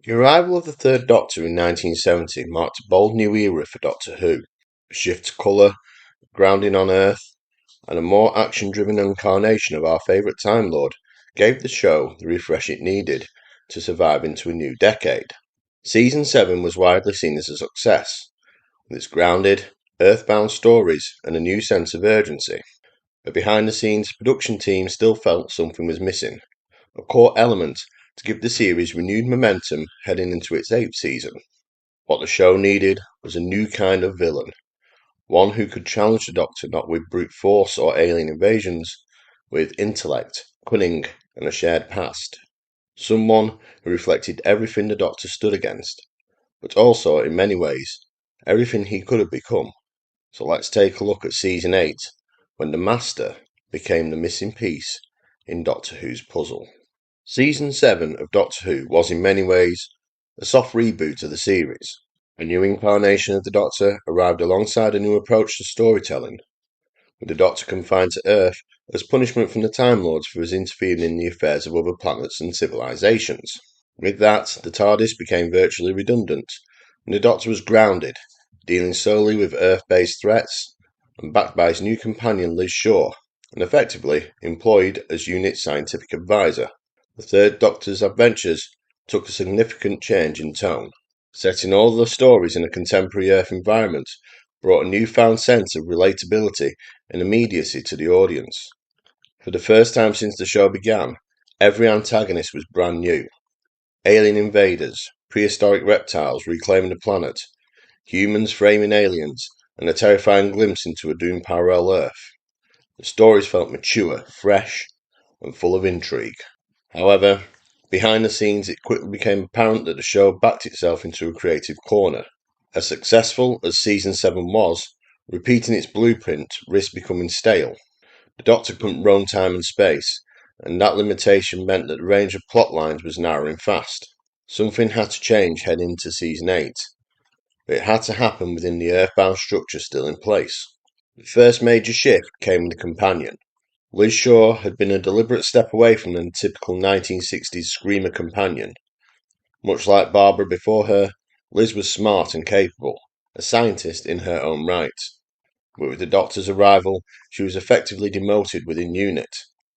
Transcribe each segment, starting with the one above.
The arrival of the Third Doctor in 1970 marked a bold new era for Doctor Who. A shift to colour, grounding on Earth, and a more action-driven incarnation of our favourite Time Lord gave the show the refresh it needed to survive into a new decade. Season 7 was widely seen as a success, with its grounded, earthbound stories and a new sense of urgency. But behind the scenes, production team still felt something was missing, a core element to give the series renewed momentum heading into its 8th season. What the show needed was a new kind of villain, one who could challenge the Doctor not with brute force or alien invasions, with intellect, cunning, and a shared past. Someone who reflected everything the Doctor stood against, but also, in many ways, everything he could have become. So let's take a look at Season 8, when the Master became the missing piece in Doctor Who's puzzle. Season 7 of Doctor Who was in many ways a soft reboot of the series. A new incarnation of the Doctor arrived alongside a new approach to storytelling, with the Doctor confined to Earth as punishment from the Time Lords for his interfering in the affairs of other planets and civilizations. With that, the TARDIS became virtually redundant, and the Doctor was grounded, dealing solely with Earth-based threats, and backed by his new companion Liz Shaw, and effectively employed as UNIT's scientific advisor. The Third Doctor's adventures took a significant change in tone. Setting all the stories in a contemporary Earth environment brought a newfound sense of relatability and immediacy to the audience. For the first time since the show began, every antagonist was brand new. Alien invaders, prehistoric reptiles reclaiming the planet, humans framing aliens, and a terrifying glimpse into a doomed parallel Earth. The stories felt mature, fresh, and full of intrigue. However, behind the scenes it quickly became apparent that the show backed itself into a creative corner. As successful as Season 7 was, repeating its blueprint risked becoming stale. The Doctor couldn't roam time and space, and that limitation meant that the range of plot lines was narrowing fast. Something had to change heading into Season 8, but it had to happen within the earthbound structure still in place. The first major shift came in the companion. Liz Shaw had been a deliberate step away from the typical 1960s screamer companion. Much like Barbara before her, Liz was smart and capable, a scientist in her own right. But with the Doctor's arrival, she was effectively demoted within UNIT.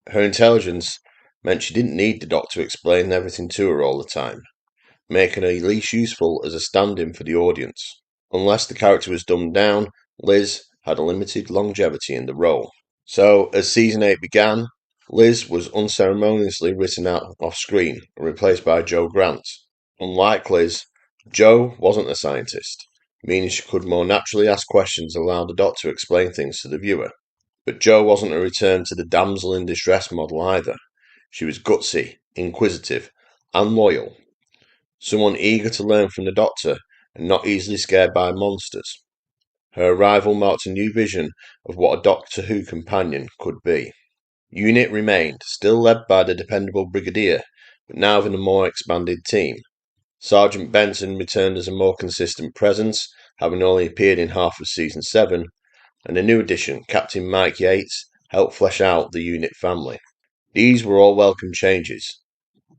Her intelligence meant she didn't need the Doctor to explain everything to her all the time, making her least useful as a stand-in for the audience. Unless the character was dumbed down, Liz had a limited longevity in the role. So, as Season 8 began, Liz was unceremoniously written out off screen and replaced by Jo Grant. Unlike Liz, Jo wasn't a scientist, meaning she could more naturally ask questions and allow the Doctor to explain things to the viewer. But Jo wasn't a return to the damsel in distress model either. She was gutsy, inquisitive, and loyal. Someone eager to learn from the Doctor and not easily scared by monsters. Her arrival marked a new vision of what a Doctor Who companion could be. UNIT remained, still led by the dependable Brigadier, but now with a more expanded team. Sergeant Benson returned as a more consistent presence, having only appeared in half of Season 7, and a new addition, Captain Mike Yates, helped flesh out the UNIT family. These were all welcome changes,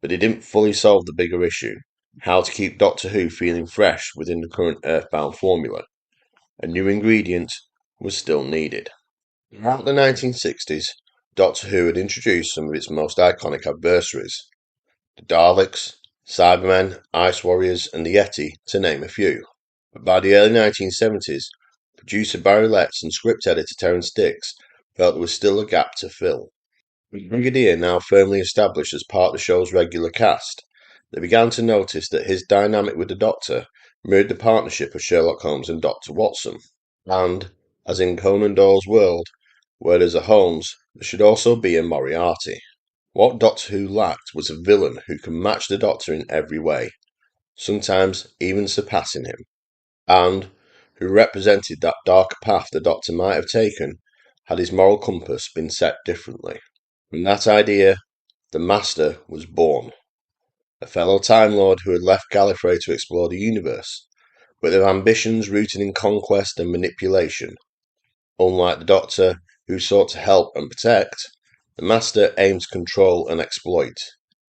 but they didn't fully solve the bigger issue, how to keep Doctor Who feeling fresh within the current Earthbound formula. A new ingredient was still needed. Throughout the 1960s, Doctor Who had introduced some of its most iconic adversaries. The Daleks, Cybermen, Ice Warriors, and the Yeti, to name a few. But by the early 1970s, producer Barry Letts and script editor Terence Dix felt there was still a gap to fill. With Brigadier now firmly established as part of the show's regular cast, they began to notice that his dynamic with the Doctor mirrored the partnership of Sherlock Holmes and Dr. Watson. And, as in Conan Doyle's world, where there's a Holmes, there should also be a Moriarty. What Doctor Who lacked was a villain who could match the Doctor in every way, sometimes even surpassing him, and who represented that darker path the Doctor might have taken had his moral compass been set differently. From that idea, the Master was born. A fellow Time Lord who had left Gallifrey to explore the universe, but with ambitions rooted in conquest and manipulation. Unlike the Doctor, who sought to help and protect, the Master aimed to control and exploit.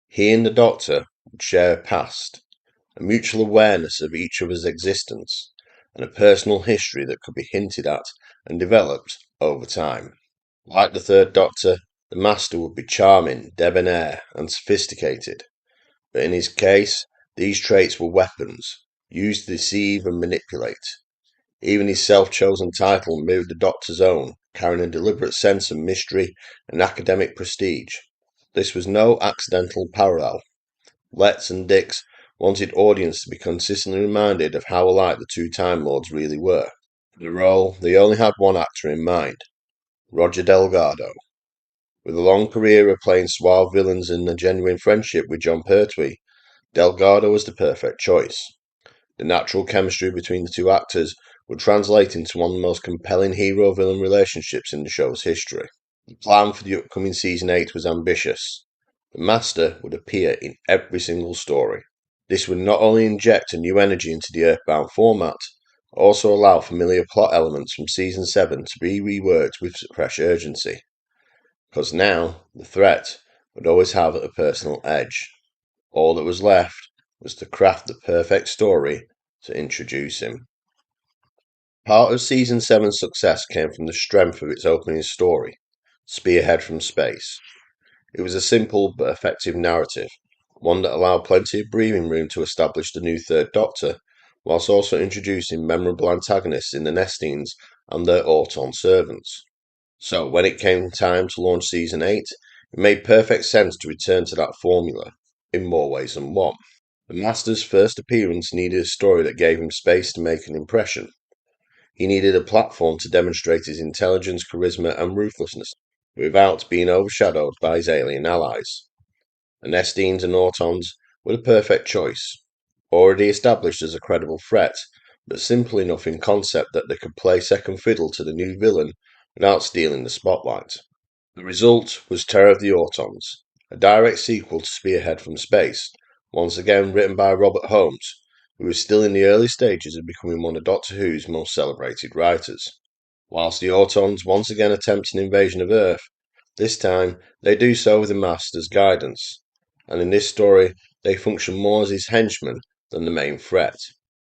He and the Doctor would share a past, a mutual awareness of each other's existence, and a personal history that could be hinted at and developed over time. Like the Third Doctor, the Master would be charming, debonair, and sophisticated, but in his case, these traits were weapons, used to deceive and manipulate. Even his self-chosen title mirrored the Doctor's own, carrying a deliberate sense of mystery and academic prestige. This was no accidental parallel. Letts and Dix wanted audience to be consistently reminded of how alike the two Time Lords really were. For the role, they only had one actor in mind, Roger Delgado. With a long career of playing suave villains and a genuine friendship with Jon Pertwee, Delgado was the perfect choice. The natural chemistry between the two actors would translate into one of the most compelling hero-villain relationships in the show's history. The plan for the upcoming Season 8 was ambitious. The Master would appear in every single story. This would not only inject a new energy into the Earthbound format, but also allow familiar plot elements from Season 7 to be reworked with fresh urgency. Because now, the threat would always have a personal edge. All that was left was to craft the perfect story to introduce him. Part of Season 7's success came from the strength of its opening story, Spearhead from Space. It was a simple but effective narrative, one that allowed plenty of breathing room to establish the new Third Doctor, whilst also introducing memorable antagonists in the Nestines and their Auton servants. So, when it came time to launch Season 8, it made perfect sense to return to that formula, in more ways than one. The Master's first appearance needed a story that gave him space to make an impression. He needed a platform to demonstrate his intelligence, charisma, and ruthlessness, without being overshadowed by his alien allies. The Nestines and Autons were the perfect choice, already established as a credible threat, but simple enough in concept that they could play second fiddle to the new villain without stealing the spotlight. The result was Terror of the Autons, a direct sequel to Spearhead from Space, once again written by Robert Holmes, who was still in the early stages of becoming one of Doctor Who's most celebrated writers. Whilst the Autons once again attempt an invasion of Earth, this time they do so with the Master's guidance, and in this story they function more as his henchmen than the main threat.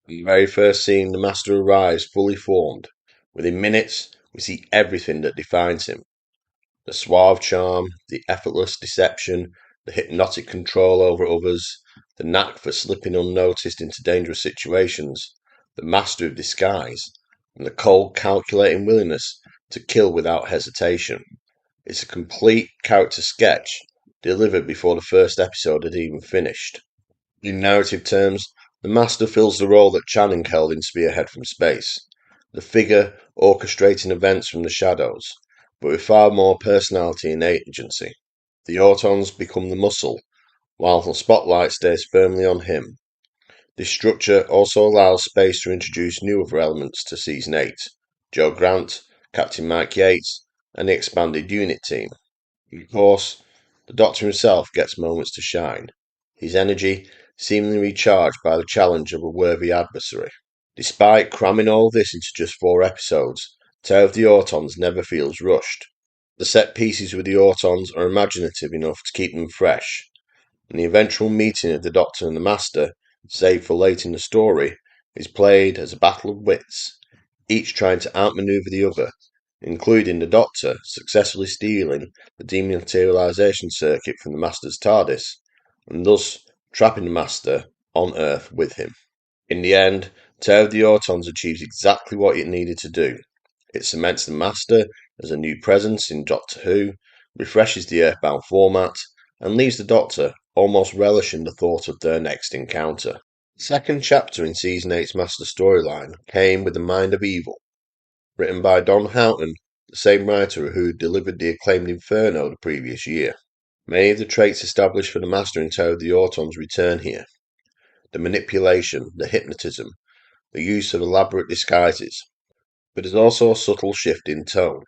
In the very first scene, the Master arrives fully formed. Within minutes, we see everything that defines him. The suave charm, the effortless deception, the hypnotic control over others, the knack for slipping unnoticed into dangerous situations, the mastery of disguise, and the cold, calculating willingness to kill without hesitation. It's a complete character sketch, delivered before the first episode had even finished. In narrative terms, the Master fills the role that Channing held in Spearhead from Space, the figure orchestrating events from the shadows, but with far more personality and agency. The Autons become the muscle, while the spotlight stays firmly on him. This structure also allows space to introduce new other elements to Season 8, Joe Grant, Captain Mike Yates, and the expanded unit team. Of course, the Doctor himself gets moments to shine, his energy seemingly recharged by the challenge of a worthy adversary. Despite cramming all this into just 4 episodes, Tale of the Autons never feels rushed. The set pieces with the Autons are imaginative enough to keep them fresh, and the eventual meeting of the Doctor and the Master, save for late in the story, is played as a battle of wits, each trying to outmaneuver the other, including the Doctor successfully stealing the dematerialization circuit from the Master's TARDIS, and thus trapping the Master on Earth with him. In the end, Tale of the Autons achieves exactly what it needed to do. It cements the Master as a new presence in Doctor Who, refreshes the Earthbound format, and leaves the Doctor almost relishing the thought of their next encounter. The second chapter in Season 8's Master storyline came with The Mind of Evil, written by Don Houghton, the same writer who had delivered the acclaimed Inferno the previous year. Many of the traits established for the Master in Tale of the Autons return here. The manipulation, the hypnotism, the use of elaborate disguises, but there's also a subtle shift in tone.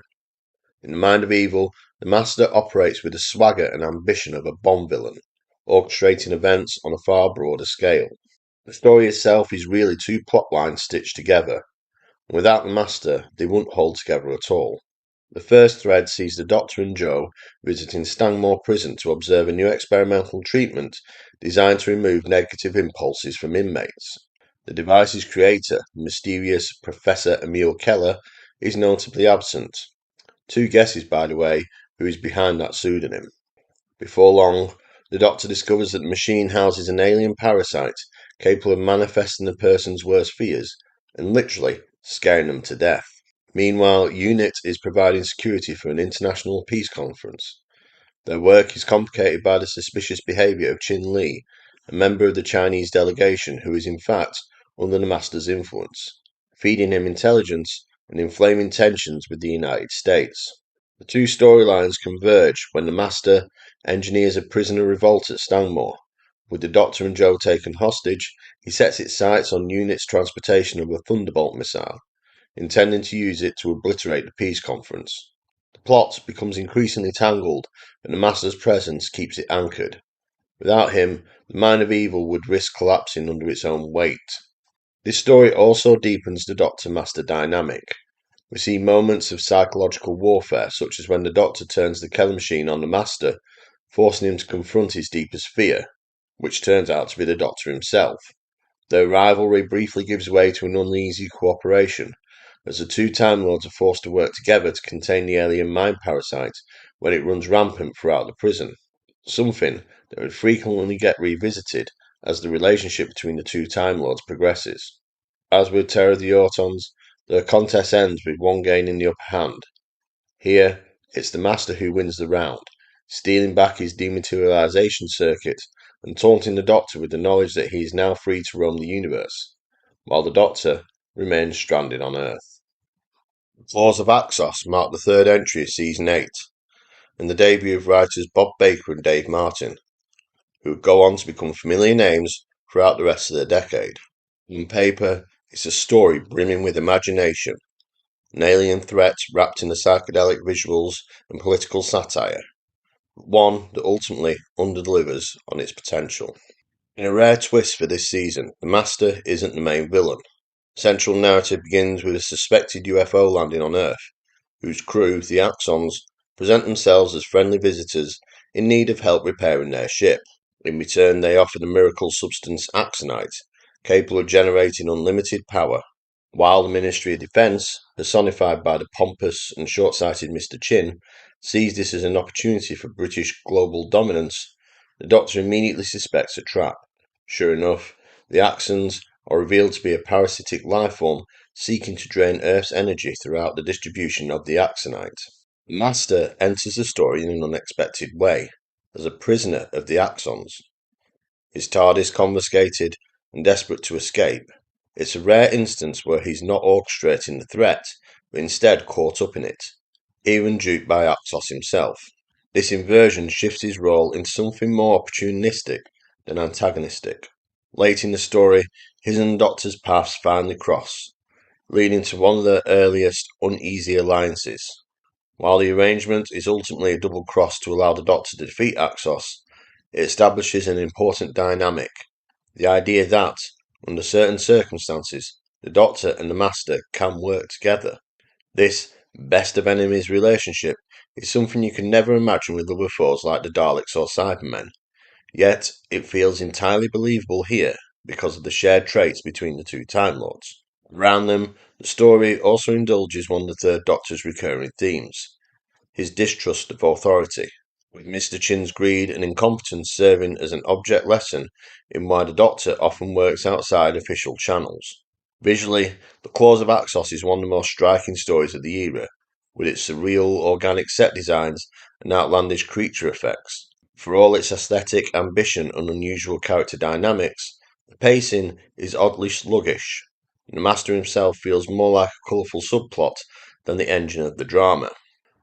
In The Mind of Evil, the Master operates with the swagger and ambition of a Bond villain, orchestrating events on a far broader scale. The story itself is really 2 plot lines stitched together, and without the Master, they wouldn't hold together at all. The first thread sees the Doctor and Joe visiting Stanmore Prison to observe a new experimental treatment designed to remove negative impulses from inmates. The device's creator, the mysterious Professor Emil Keller, is notably absent. Two guesses, by the way, who is behind that pseudonym. Before long, the Doctor discovers that the machine houses an alien parasite capable of manifesting a person's worst fears and literally scaring them to death. Meanwhile, UNIT is providing security for an international peace conference. Their work is complicated by the suspicious behaviour of Chin Li, a member of the Chinese delegation who is in fact under the Master's influence, feeding him intelligence and inflaming tensions with the United States. The two storylines converge when the Master engineers a prisoner revolt at Stanmore. With the Doctor and Joe taken hostage, he sets its sights on UNIT's transportation of a Thunderbolt missile, intending to use it to obliterate the peace conference. The plot becomes increasingly tangled, and the Master's presence keeps it anchored. Without him, the Mind of Evil would risk collapsing under its own weight. This story also deepens the Doctor-Master dynamic. We see moments of psychological warfare, such as when the Doctor turns the Keller machine on the Master, forcing him to confront his deepest fear, which turns out to be the Doctor himself. Their rivalry briefly gives way to an uneasy cooperation, as the two Time Lords are forced to work together to contain the alien mind parasite when it runs rampant throughout the prison, something that would frequently get revisited as the relationship between the two Time Lords progresses. As with Terror of the Autons, the contest ends with one gaining the upper hand. Here, it's the Master who wins the round, stealing back his dematerialization circuit and taunting the Doctor with the knowledge that he is now free to roam the universe, while the Doctor remains stranded on Earth. The Claws of Axos mark the third entry of Season 8, and the debut of writers Bob Baker and Dave Martin, who would go on to become familiar names throughout the rest of the decade. On paper, it's a story brimming with imagination, an alien threat wrapped in the psychedelic visuals and political satire, but one that ultimately underdelivers on its potential. In a rare twist for this season, the Master isn't the main villain. The central narrative begins with a suspected UFO landing on Earth, whose crew, the Axons, present themselves as friendly visitors in need of help repairing their ship. In return, they offer the miracle substance Axonite, capable of generating unlimited power. While the Ministry of Defence, personified by the pompous and short-sighted Mr. Chin, sees this as an opportunity for British global dominance, the Doctor immediately suspects a trap. Sure enough, the Axons are revealed to be a parasitic lifeform seeking to drain Earth's energy throughout the distribution of the Axonite. The Master enters the story in an unexpected way, as a prisoner of the Axons. His TARDIS confiscated and desperate to escape. It's a rare instance where he's not orchestrating the threat, but instead caught up in it, even duped by Axos himself. This inversion shifts his role into something more opportunistic than antagonistic. Late in the story, his and the Doctor's paths finally cross, leading to one of the earliest uneasy alliances. While the arrangement is ultimately a double cross to allow the Doctor to defeat Axos, it establishes an important dynamic. The idea that, under certain circumstances, the Doctor and the Master can work together. This best of enemies relationship is something you can never imagine with other foes like the Daleks or Cybermen. Yet, it feels entirely believable here because of the shared traits between the two Time Lords. Around them, the story also indulges one of the Third Doctor's recurring themes, his distrust of authority, with Mr. Chin's greed and incompetence serving as an object lesson in why the Doctor often works outside official channels. Visually, The Claws of Axos is one of the most striking stories of the era, with its surreal, organic set designs and outlandish creature effects. For all its aesthetic ambition and unusual character dynamics, the pacing is oddly sluggish, and the Master himself feels more like a colourful subplot than the engine of the drama.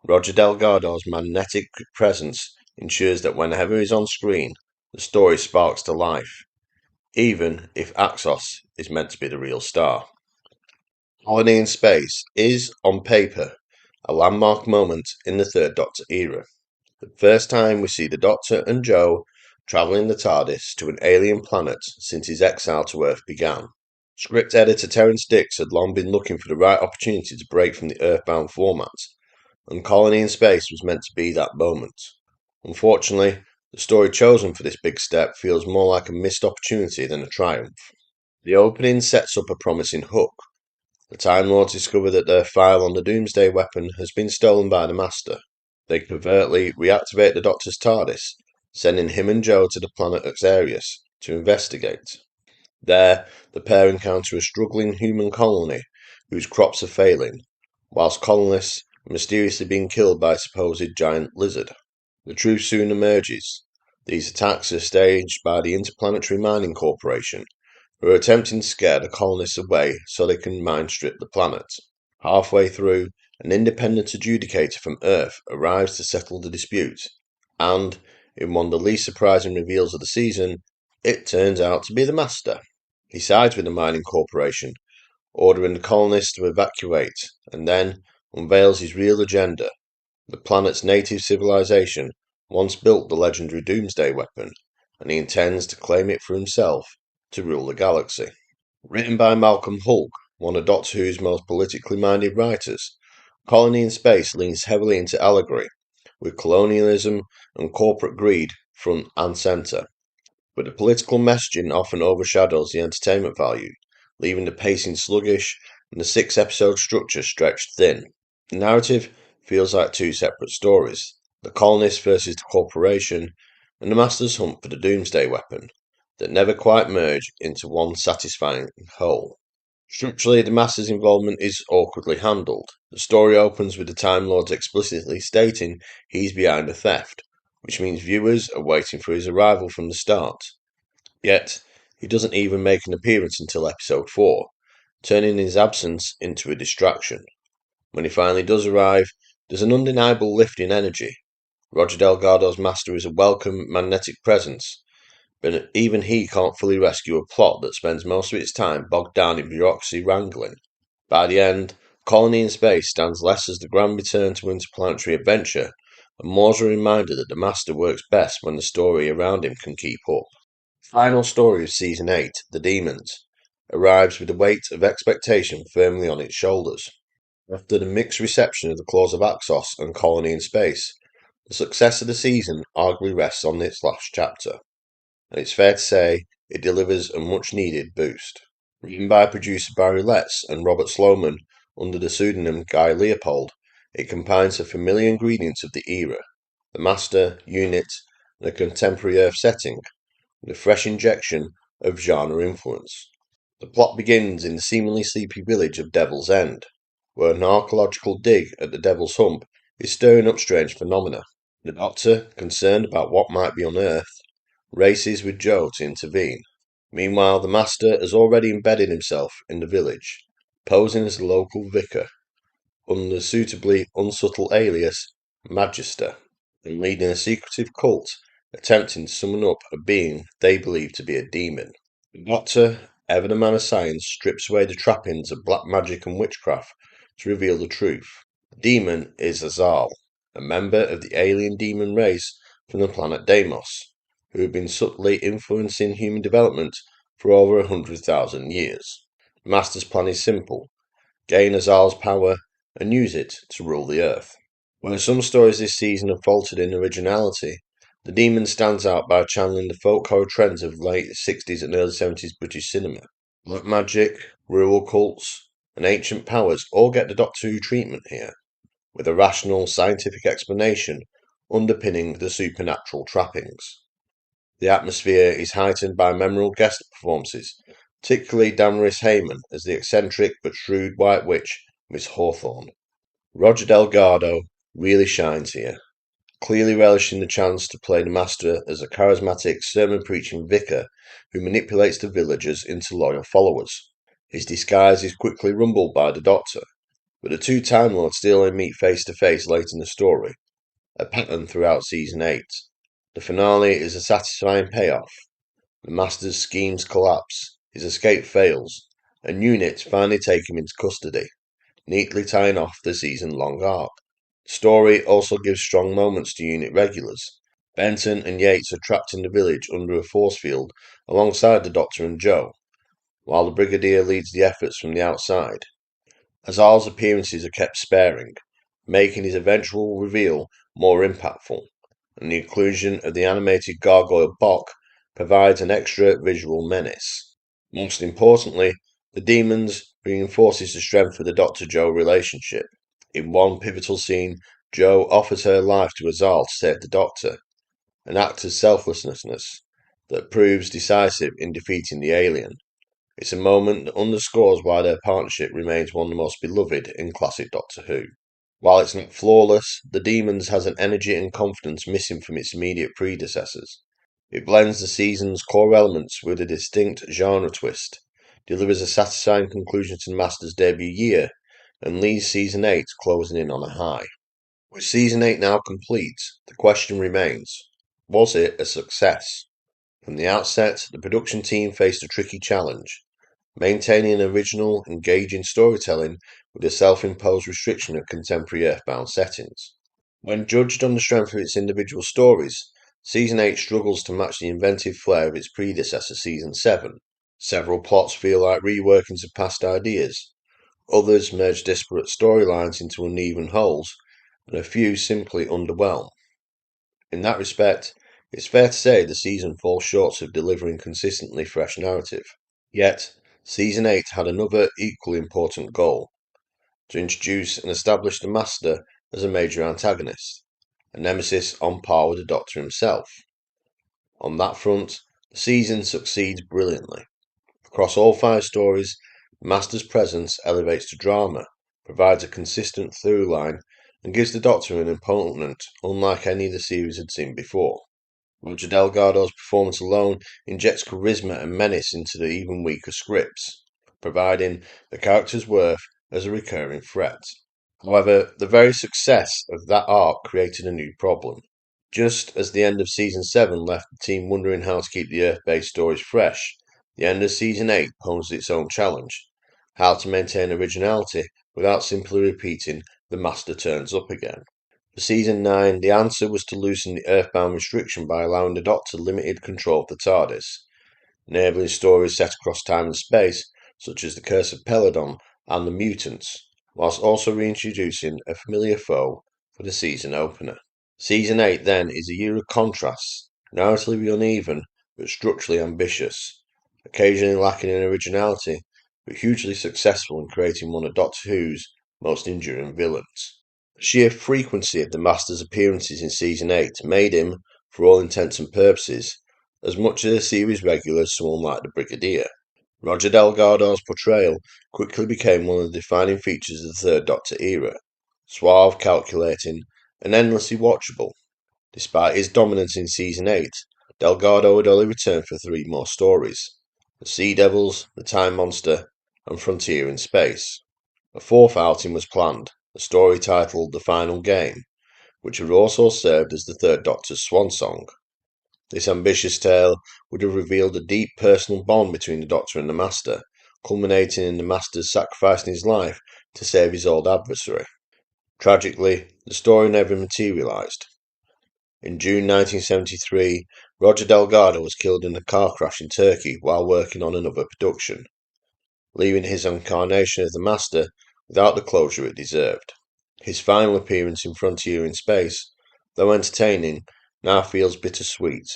Roger Delgado's magnetic presence ensures that whenever he's on screen, the story sparks to life, even if Axos is meant to be the real star. Holiday in Space is, on paper, a landmark moment in the Third Doctor era. The first time we see the Doctor and Joe travelling the TARDIS to an alien planet since his exile to Earth began. Script editor Terence Dix had long been looking for the right opportunity to break from the Earthbound format, and Colony in Space was meant to be that moment. Unfortunately, the story chosen for this big step feels more like a missed opportunity than a triumph. The opening sets up a promising hook. The Time Lords discover that their file on the Doomsday Weapon has been stolen by the Master. They covertly reactivate the Doctor's TARDIS, sending him and Joe to the planet Axarius to investigate. There, the pair encounter a struggling human colony whose crops are failing, whilst colonists are mysteriously being killed by a supposed giant lizard. The truth soon emerges. These attacks are staged by the Interplanetary Mining Corporation, who are attempting to scare the colonists away so they can mine strip the planet. Halfway through, an independent adjudicator from Earth arrives to settle the dispute, and, in one of the least surprising reveals of the season, it turns out to be the Master. He sides with the mining corporation, ordering the colonists to evacuate, and then unveils his real agenda. The planet's native civilization once built the legendary Doomsday Weapon, and he intends to claim it for himself to rule the galaxy. Written by Malcolm Hulke, one of Doctor Who's most politically minded writers, Colony in Space leans heavily into allegory, with colonialism and corporate greed front and centre. But the political messaging often overshadows the entertainment value, leaving the pacing sluggish and the 6-episode structure stretched thin. The narrative feels like two separate stories, the colonists versus the corporation, and the Master's hunt for the Doomsday Weapon, that never quite merge into one satisfying whole. Structurally, the Master's involvement is awkwardly handled. The story opens with the Time Lords explicitly stating he's behind the theft, which means viewers are waiting for his arrival from the start. Yet, he doesn't even make an appearance until episode 4, turning his absence into a distraction. When he finally does arrive, there's an undeniable lift in energy. Roger Delgado's Master is a welcome, magnetic presence, but even he can't fully rescue a plot that spends most of its time bogged down in bureaucracy wrangling. By the end, Colony in Space stands less as the grand return to interplanetary adventure, and more as a reminder that the Master works best when the story around him can keep up. The final story of Season 8, The Daemons, arrives with the weight of expectation firmly on its shoulders. After the mixed reception of the Claws of Axos and Colony in Space, the success of the season arguably rests on its last chapter, and it's fair to say it delivers a much-needed boost. Written by producer Barry Letts and Robert Sloman under the pseudonym Guy Leopold, it combines the familiar ingredients of the era, the Master, unit, and a contemporary Earth setting, with a fresh injection of genre influence. The plot begins in the seemingly sleepy village of Devil's End, where an archaeological dig at the Devil's Hump is stirring up strange phenomena. The Doctor, concerned about what might be unearthed, races with Joe to intervene. Meanwhile, the Master has already embedded himself in the village, posing as the local vicar, under the suitably unsubtle alias Magister, and leading a secretive cult attempting to summon up a being they believe to be a demon. The Doctor, ever the man of science, strips away the trappings of black magic and witchcraft to reveal the truth. The demon is Azal, a member of the alien demon race from the planet Daemons, who have been subtly influencing human development for over 100,000 years. The Master's plan is simple: gain Azal's power and use it to rule the Earth. Where some stories this season have faltered in originality, The Demon stands out by channeling the folk horror trends of late 60s and early 70s British cinema. Black magic, rural cults, and ancient powers all get the Doctor Who treatment here, with a rational, scientific explanation underpinning the supernatural trappings. The atmosphere is heightened by memorable guest performances, particularly Damaris Heyman as the eccentric but shrewd White Witch, Miss Hawthorne. Roger Delgado really shines here, clearly relishing the chance to play the Master as a charismatic, sermon-preaching vicar who manipulates the villagers into loyal followers. His disguise is quickly rumbled by the Doctor, but the two Time Lords still meet face-to-face late in the story, a pattern throughout Season 8. The finale is a satisfying payoff. The Master's schemes collapse, his escape fails, and units finally take him into custody, neatly tying off the season-long arc. The story also gives strong moments to unit regulars. Benton and Yates are trapped in the village under a force field alongside the Doctor and Joe, while the Brigadier leads the efforts from the outside. Azal's appearances are kept sparing, making his eventual reveal more impactful, and the inclusion of the animated gargoyle Bok provides an extra visual menace. Most importantly, the Daemons reinforces the strength of the Doctor-Joe relationship. In one pivotal scene, Jo offers her life to Azal to save the Doctor, an act of selflessness that proves decisive in defeating the alien. It's a moment that underscores why their partnership remains one of the most beloved in classic Doctor Who. While it's not flawless, The Daemons has an energy and confidence missing from its immediate predecessors. It blends the season's core elements with a distinct genre twist, delivers a satisfying conclusion to the Master's debut year, and leaves Season 8 closing in on a high. With Season 8 now complete, the question remains, was it a success? From the outset, the production team faced a tricky challenge, maintaining an original, engaging storytelling with the self-imposed restriction of contemporary Earthbound settings. When judged on the strength of its individual stories, Season 8 struggles to match the inventive flair of its predecessor Season 7. Several plots feel like reworkings of past ideas, others merge disparate storylines into uneven wholes, and a few simply underwhelm. In that respect, it's fair to say the season falls short of delivering consistently fresh narrative. Yet, Season 8 had another equally important goal, to introduce and establish the Master as a major antagonist, a nemesis on par with the Doctor himself. On that front, the season succeeds brilliantly. Across all 5 stories, the Master's presence elevates to drama, provides a consistent through line, and gives the Doctor an opponent unlike any the series had seen before. Roger Delgado's performance alone injects charisma and menace into the even weaker scripts, providing the character's worth as a recurring threat. However, the very success of that arc created a new problem. Just as the end of Season 7 left the team wondering how to keep the Earth-based stories fresh, the end of Season 8 poses its own challenge, how to maintain originality without simply repeating "the Master turns up again." For Season 9, the answer was to loosen the Earthbound restriction by allowing the Doctor limited control of the TARDIS, enabling stories set across time and space, such as The Curse of Peladon and The Mutants, whilst also reintroducing a familiar foe for the season opener. Season 8, then, is a year of contrasts, narratively uneven but structurally ambitious, occasionally lacking in originality, but hugely successful in creating one of Doctor Who's most enduring villains. The sheer frequency of the Master's appearances in Season 8 made him, for all intents and purposes, as much a series regular as someone like the Brigadier. Roger Delgado's portrayal quickly became one of the defining features of the Third Doctor era, suave, calculating, and endlessly watchable. Despite his dominance in Season 8, Delgado would only return for 3 more stories: The Sea Devils, The Time Monster, and Frontier in Space. A 4th outing was planned, a story titled The Final Game, which would also serve as the Third Doctor's swan song. This ambitious tale would have revealed a deep personal bond between the Doctor and the Master, culminating in the Master's sacrificing his life to save his old adversary. Tragically, the story never materialised. In June 1973, Roger Delgado was killed in a car crash in Turkey while working on another production, leaving his incarnation of the Master without the closure it deserved. His final appearance in Frontier in Space, though entertaining, now feels bittersweet,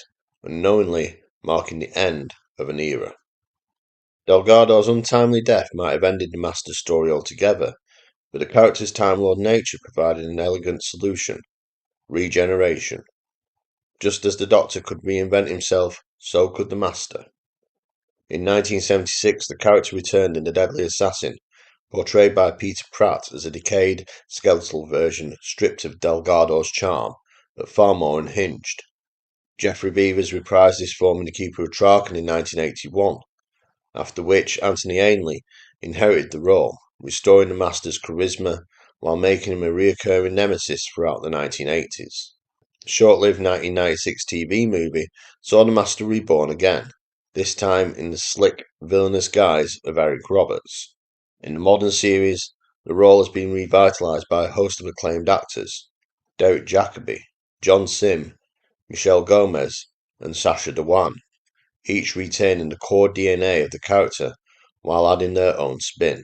unknowingly marking the end of an era. Delgado's untimely death might have ended the Master's story altogether, but the character's Time Lord nature provided an elegant solution: regeneration. Just as the Doctor could reinvent himself, so could the Master. In 1976, the character returned in The Deadly Assassin, portrayed by Peter Pratt as a decayed, skeletal version stripped of Delgado's charm, but far more unhinged. Geoffrey Beevers reprised this form in The Keeper of Traken in 1981, after which Anthony Ainley inherited the role, restoring the Master's charisma while making him a recurring nemesis throughout the 1980s. The short-lived 1996 TV movie saw the Master reborn again, this time in the slick, villainous guise of Eric Roberts. In the modern series, the role has been revitalised by a host of acclaimed actors: Derek Jacobi, John Sim, Michelle Gomez, and Sacha Dhawan, each retaining the core DNA of the character while adding their own spin.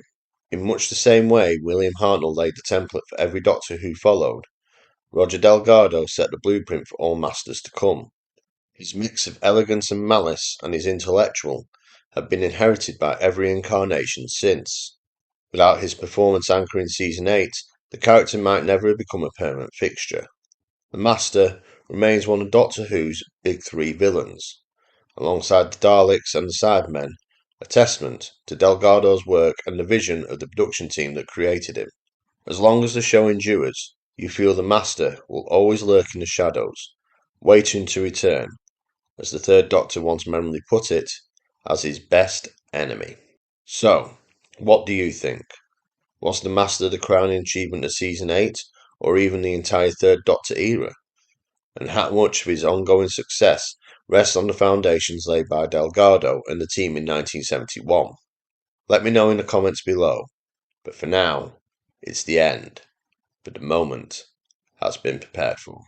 In much the same way William Hartnell laid the template for every Doctor Who followed, Roger Delgado set the blueprint for all Masters to come. His mix of elegance and malice and his intellectual have been inherited by every incarnation since. Without his performance anchor in Season 8, the character might never have become a permanent fixture. The Master remains one of Doctor Who's big three villains, alongside the Daleks and the Cybermen, a testament to Delgado's work and the vision of the production team that created him. As long as the show endures, you feel the Master will always lurk in the shadows, waiting to return, as the Third Doctor once memorably put it, as his best enemy. So, what do you think? Was the Master the crowning achievement of Season 8, or even the entire Third Doctor era? And how much of his ongoing success rests on the foundations laid by Delgado and the team in 1971? Let me know in the comments below. But for now, it's the end. But the moment has been prepared for.